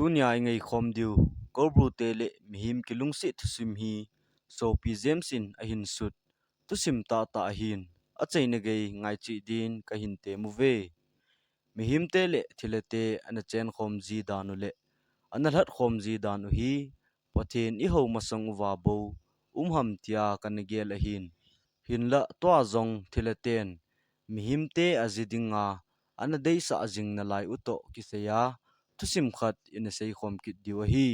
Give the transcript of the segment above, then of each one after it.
tunia ngai khom diu korbru te le mihim kilung si thusim hi so pi zemsin a hin sut tusim ta a hin a chaina gei ngai chi din ka hin te mu ve mihim te le thile te ana chen khom ji danu le ana hlat khom ji danu hi pathin I ho masang wa bo ham tia kan gel a hin la to zong thile ten mihim te azidinga ana dei sa jing na lai uto kiseya thusim khat in sei khom kit diwa hi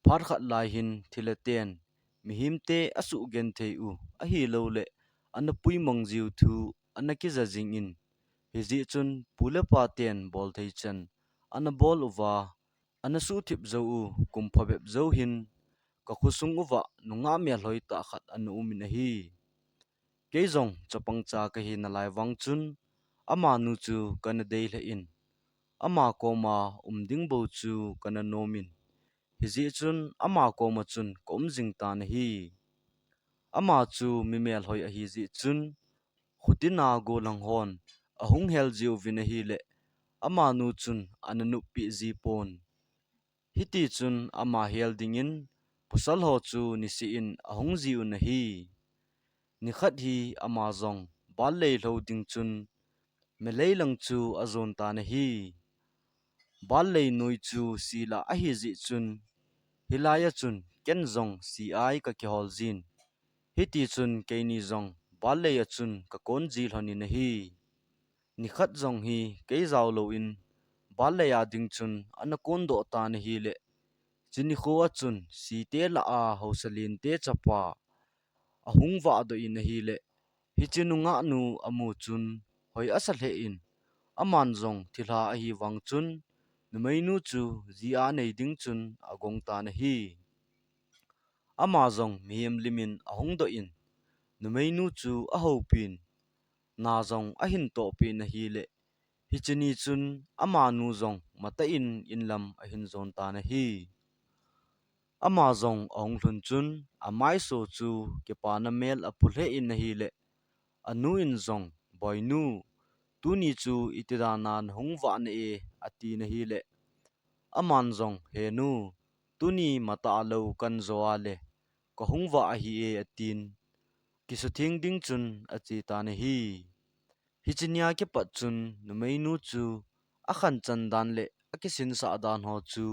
phar khat lai hin thileten mihim te asu gen thei u a hi lo le ana pui mong jiu thu ana ki za jing in hi ji chun pule pa ten bol thei chen ana bol uwa ana su thip zo u kum phobep zo hin ka khusung uwa nunga me hloi ta khat anu umin a hi keizong chapang cha ka hi na lai wang chun ama nu chu kan dei le in ama koma umding bo chu kana nomin hizi chun ama koma chun kom jing ta na hi ama chu mimel hoi a hi zi chun khutina go lang hon ahung hel jiu vin a hi le ama nu chun ananu pi zi pon hiti chun ama hel dingin pusal ho chu ni si in ahung jiu na hi ni khat hi ama zong bal lei lo ding chun me lei lang chu azon ta na hi bal lei noi chu sila a hi zi chun hilaya chun ken zong si ai ka ki hol zin hiti chun ke ni zong bal lei chun ka kon jil honi na hi ni khat zong hi ke zaw lo in bal lei a ding chun an kon do ta na hi le chini kho a chun si te la a hausalin te chapa ahung wa do in hi le hi chinu nga nu amu chun hoi asal he in aman zong thila a hi wang chun numai nu chu zia nei ding chun agong ta na hi ama zong mihim limin ahung do in numai nu chu a ho pin na zong a hin to pi na hi le hi chini chun ama nu zong mata in lam a hin zon ta na hi ama zong ong hlun chun amai so chu ke pa na mel a pu he in na hi le anu in zong boy nu tu ni chu itida nan hung wa na e ati na hi le aman zong he nu tu ni mata lo kan zo ale ko hung wa a hi e atin kisu thing ding chun achi ta na hi hichinya ke pat chun numai nu chu akhan chan dan le akisin sa dan ho chu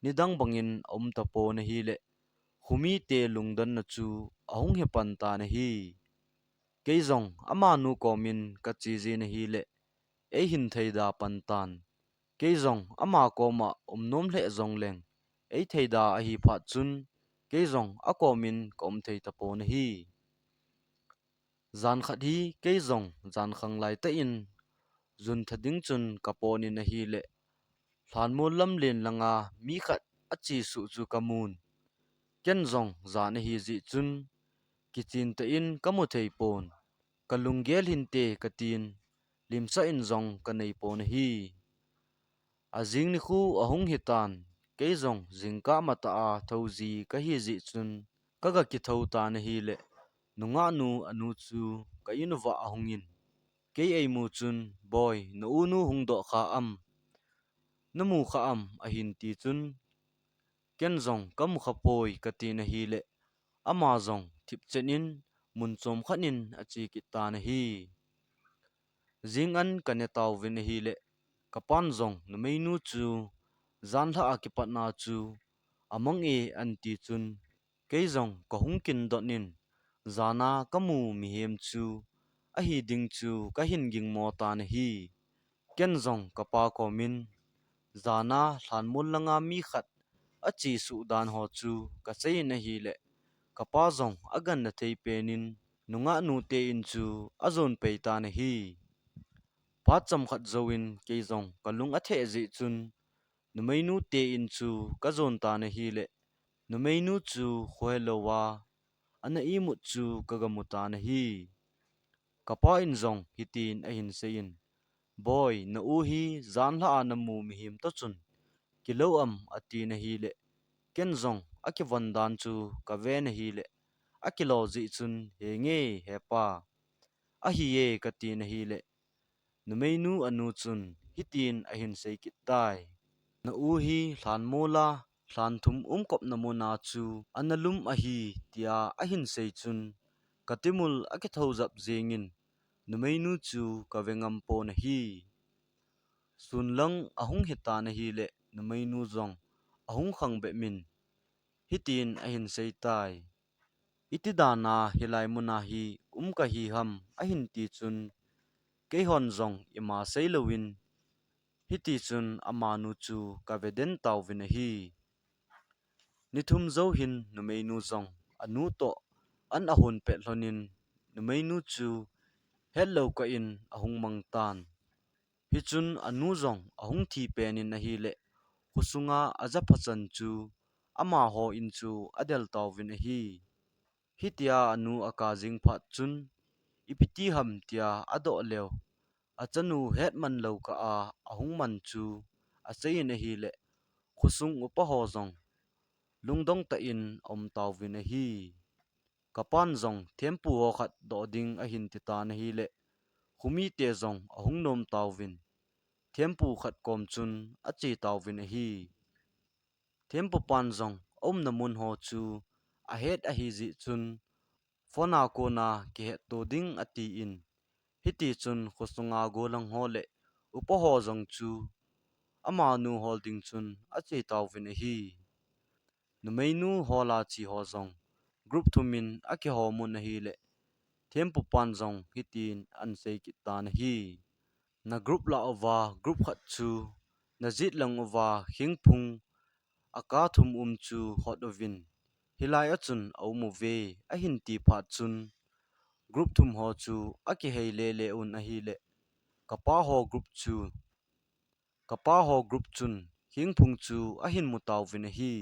nidang bangin om ta po na hi le humi te lungdan na chu ahung he pan ta na hi keizong ama nu komin ka chi ji na hi le e hin theida pan tan keizong ama koma nom hle zong leng e theida a hi pha chun keizong a komin kom thei ta po na hi zan khat hi keizong zan khang lai ta in zun thading chun kapon in a hi le hlan mo lam len langa mi khat achi su chu kamun ken zong zan hi zi chun kichin ta in kamu thei pon kalunggel hin te katin limsa in zong kanei pon hi azing ni khu ahung hitan keizong jingka mata a thoji ka hi zi chun kaga ki tho ta na hi le nunga nu anu chu ka inwa ahungin ke ei mu chun boy no unu hung do kha namu kha a hin ti chun ken zong kam kha poi ka ti na hi le ama zong thip chenin mun chom khanin achi ki ta na hi jing an kane taw vin hi le kapan zong na mei nu chu zan tha a ki pat na chu among e an ti chun ke zong ko hung kin dot nin zana kamu mi hem chu a hi ding chu ka hin ging mo ta na hi ken zong kapa ko min zana hlan mul langa mi khat achi su dan ho chu ka chei na hi le kapa zong agan na thei penin nunga nu te in chu azon pe ta na hi pa cham khat zoin ke zong kalung a the ji chun numai nu te in chu ka zon ta na hi le numai nu chu khoelowa ana I mut chu kaga muta na hi kapa in zong hitin a hin sein boy na u hi zan la na mu mi him to chun kilo ati na hi le ken zong aki vandan chu ka ve na hi le akilo ji chun he nge he pa a hi ye ka ti na hi le numei nu anu chun hitin a hin sei kit tai na u hi hlan mola hlan thum kop na mona chu analum a hi tia a hin sei chun katimul a ke tho zap zengin numei nu chu ka vengam po na hi sun lang ahung hita na hi le numei nu zong ahung khang be min hitin a hin sei tai iti dana hilai muna hi ka hi ham a hin ti chun ke hon zong ima sei lowin hiti chun amanu chu ka veden taw vin a hi nithum zo hin numei nu zong anu to an ahun pe hlonin numei nu chu hello ka in ahung mang tan hi chun anu zong ahung thi penin a hi le husunga aza phachan chu ama ho in chu adel taw vin a hi hitia anu aka jing phat chun ipiti ham tia ado lew achanu hetman lo ka a ahung man chu a chein a hi le khusung upa ho zong lungdong ta in om taw vin a hi kapan zong thempu ho khat do ding a hin ti ta na hi le humi te zong ahung nom taw vin thempu khat kom chun a chi taw vin a hi thempu pan zong om na mun ho chu a het a hi zi chun phona ko na ke het to ding ati in hiti chun khosunga golang hole upo ho zong chu ama nu holding chun a chi taw vin a hi numeinu hola chi ho zong group thumin a ke ho mun a hi le thempu pan zong hitin an sei ki ta na hi na group la ova group khat chu na zit lang ova hingphung aka thum chu hot ovin hilai achun aumu ve a hin ti pha chun group thum ho chu aki hei le un a hi le kapa ho group chun hingphung chu a hin mutaw vin a hi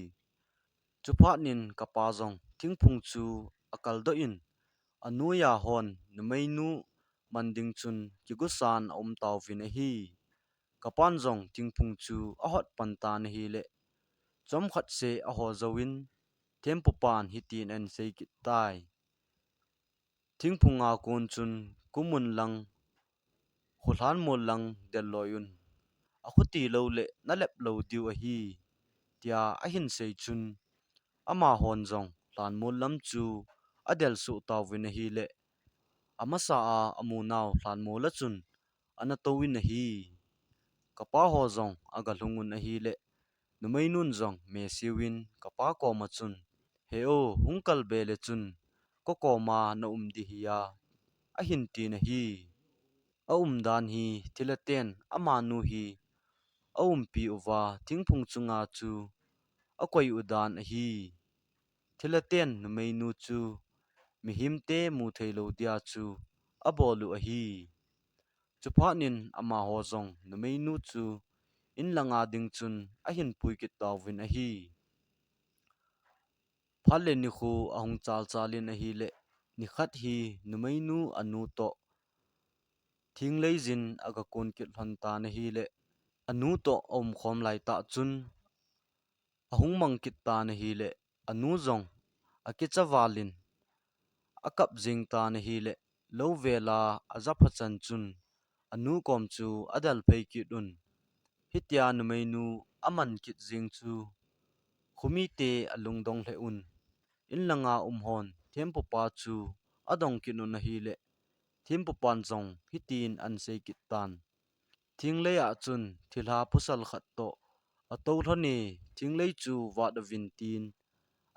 chupha nin kapa zong thingphung chu akal do in anuya hon numeinu manding chun kigusan om taw vin a hi kapan zong thingphung chu a hot pan ta na hi le chom khat se a ho zawin tempu pan hitin an sei ki tai thingphunga kun chun kumun lang hulan mol lang del loyun a khuti lo le na lep lo diu a hi tia a hin sei chun ama hon zong hlan mol lam chu adel su taw vin a hi le amasa a amu naw hlan mol la chun ana towin a hi kapa ho zong aga hlungun a hi le numei nun zong me siwin kapa ko ma chun heo hungkal bele chun ko ko ma na di hi ya a hin ti na hi a dan hi thilaten ama nu hi a pi uwa thingphung chunga chu a koi udan a hi thilaten numei nu chu mi himte mu thailo dia chu a bolu a hi chuphanin ama ho zong numei nu chu in langa ding chun a hin pui ki tawin a hi phale ni khu ahung chal chalin a hi le ni khat hi numei nu anu to thinglei jin aga kon ki hlan ta na hi le anu to om khom lai ta chun ahung mang kit ta na hi le anu zong akichawalin akap jing ta na hi le lo vela azapachan chun anu kom chu adal phei ki dun hitia numei nu aman kit jing chu khumi te alung dong hle un in langa hon thempu pa chu adong ki nu na hi le thempu pan zong hitin an sei ki tan thinglei a chun thilha pusal khat to ato thlani thinglei chu wa da vin tin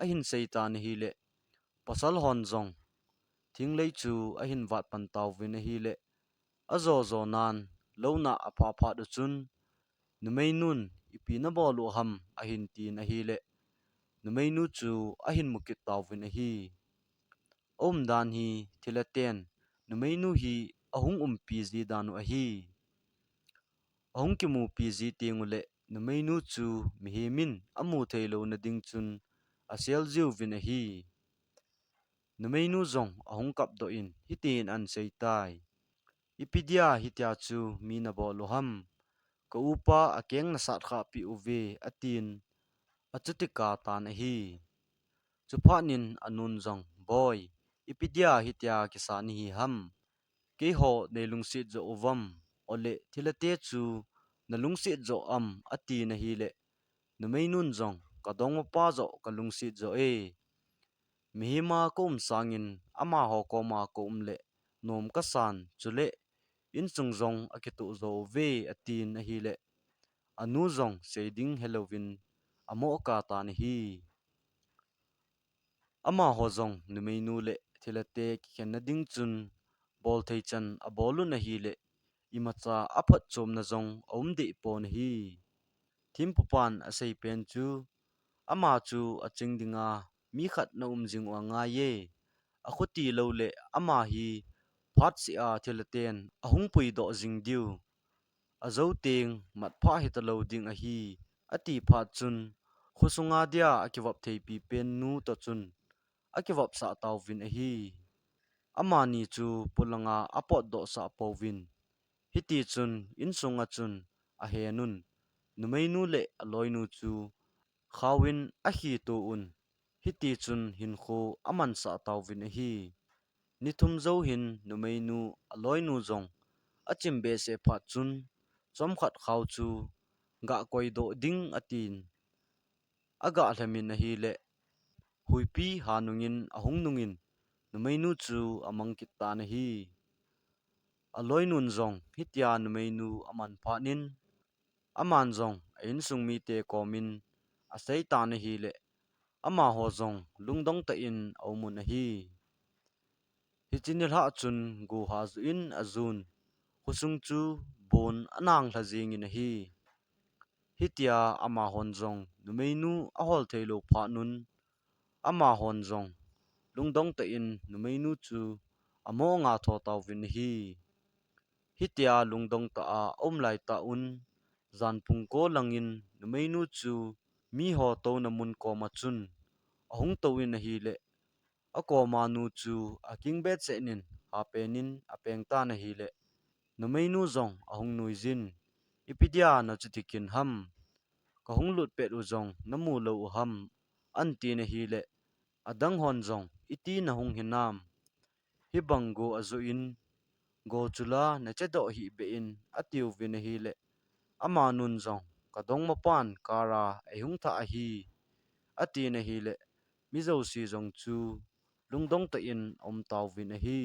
a hin sei ta na hi le pasal hon zong thinglei chu a hin wat pan taw vin a hi le azo zo nan lo na apha pha du chun numei nun ipi na bolu ham a hin tin a hi le numei nu chu a hin mukit taw vin a hi dan hi thilaten numei nu hi ahung pi zi danu a hi ahung ki mu pi zi tingule numei nu chu mi hi min amu thailo na ding chun a sel ziu vin a hi numei nu zong ahung kap do in hitin an sei tai ipidia hitia chu mi na bolu ham ko upa akeng na sat kha pi uve atin achutika tan a hi chuphanin anun zong boy ipidia hitia kisani hi ham ke ho nelung sit zo ovam ole thilate chu na lungsit zo ati na hi le numei nun zong ka dong pa zo ka lungsit zo mi hi ma ko sangin ama ho ko ma ko le nom ka san chule in chung zong akitu zo ve atin na hi le anu zong seding halloween amo ka ta na hi ama ho zong numei nu le thilate khen na ding chun bol thei chan a bolu na hi le imacha aphat chom na zong om de po na hi thim pupan a sei pen chu ama chu a ching dinga mi khat na jing wa nga ye a khuti lo le ama hi phat si a thilaten ahung pui do jing diu a zo teng mat pha hi ta lo ding a hi ati phat chun khusunga dia akiwap thei pi pen nu to chun akiwap sa taw vin a hi ama ni chu pulanga apot do sa povin hiti chun insunga chun a he nun numei nu le aloi nu chu khawin a hi tu un hiti chun hin khu aman sa taw vin a hi nithum zo hin numei nu aloi nu zong achim be se pha chun chom khat khaw chu ga koi do ding atin aga hlamin a hi le huipi hanungin ahung nungin numei nu chu amang kit ta na hi aloi nun zong hitia numei nu aman pha nin aman zong in sung mi te komin a sei ta na hi le ama ho zong lungdong ta in aumun a hi hichinil ha chun gu ha zu in azun husung chu bon anang hla jing in a hi hitia ama hon zong numei nu a hol thailo pha nun ama hon zong lungdong ta in numei nu chu amo nga tho taw vin hi hitia lungdong ta a om lai ta un zan pung ko langin numei nu chu mi ho to na mun ko ma chun ahung to in a hi le a ko ma nu chu a king bet se nin a penin a peng ta na hi le numei nu zong ahung nui zin ipidia na chutikin ham ka hung lut pet u zong namu lo u ham an ti na hi le adang hon zong iti na hung hinam hi bango azu in go chula na che do hi be in atiu vin hi le ama nun zong ka dong ma pan kara e hung tha a hi ati na hi le mi zo si zong chu lungdong ta in om taw vin a hi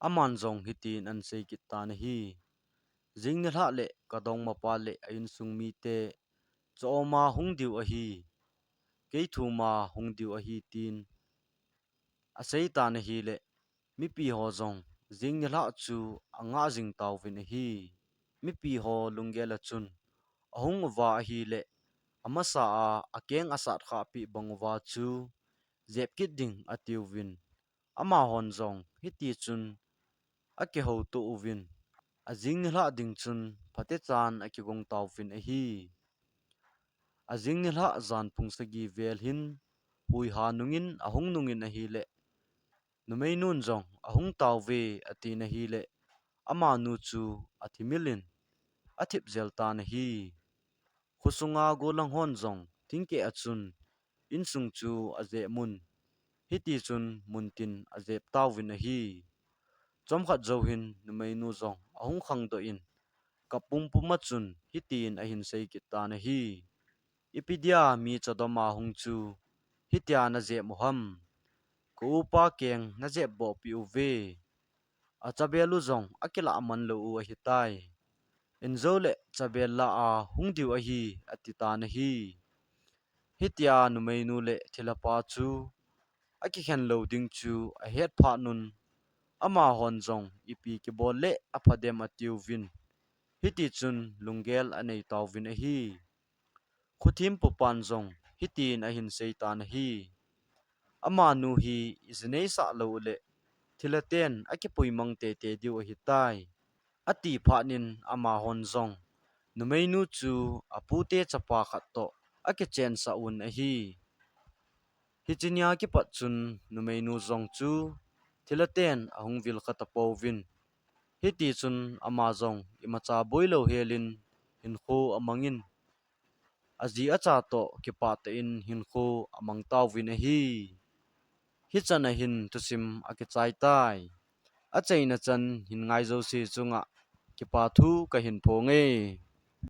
aman zong hitin an sei kit ta na hi jing na hla le ka dong ma pa le ain sung mi te cho ma hung diu a hi ke thu ma hung diu a hi tin a sei ta na hi le mi pi ho zong jing ni hla chu anga jing taw vin a hi mi pi ho lungela chun ahung wa a hi le amasa a akeng asat kha pi bangwa chu zep kit ding atiu vin ama hon zong hiti chun ake ho tu uvin a jing ni hla ding chun phate chan ake gong taw vin a hi a jing ni hla zan phung sagi vel hin hui ha nungin ahung nungin a hi le numei nun zong ahung taw ve ati na hi le ama nu chu athimilin athip zel ta na hi khusunga golang hon zong tingke achun insung chu aze mun hiti chun muntin azep taw vin a hi chom khat zo hin numei nu zong ahung khang do in kapum puma chun hitin a hin sei ki ta na hi ipidia mi chodoma hung chu hitia na je moham ko pa keng na je bo pi u ve a chabelu zong akila aman lo u a hitai enzole chabella a hung diu a hi atita na hi hitia numei nu le thilapa chu aki khen lo ding chu a het pha nun ama hon zong ipi ki bol le aphadem atiu vin hiti chun lungel anei taw vin a hi khuthim pu pan zong hitin a hin sei ta na hi ama nu hi iznei sa lo le thilaten aki puimang te te diu a hi tai ati pha nin ama hon zong numei nu chu apu te chapa khat to aki chen sa un a hi hichinya ki pat chun numei nu zong chu thilaten ahung vil khata povin hiti chun ama zong imacha boilo helin hin kho amangin aji acha to ki pa te in hin kho amang taw vin a hi chana hin tusim aki chai tai a chaina chan hin ngai zo si chunga ki pa thu ka hin po nge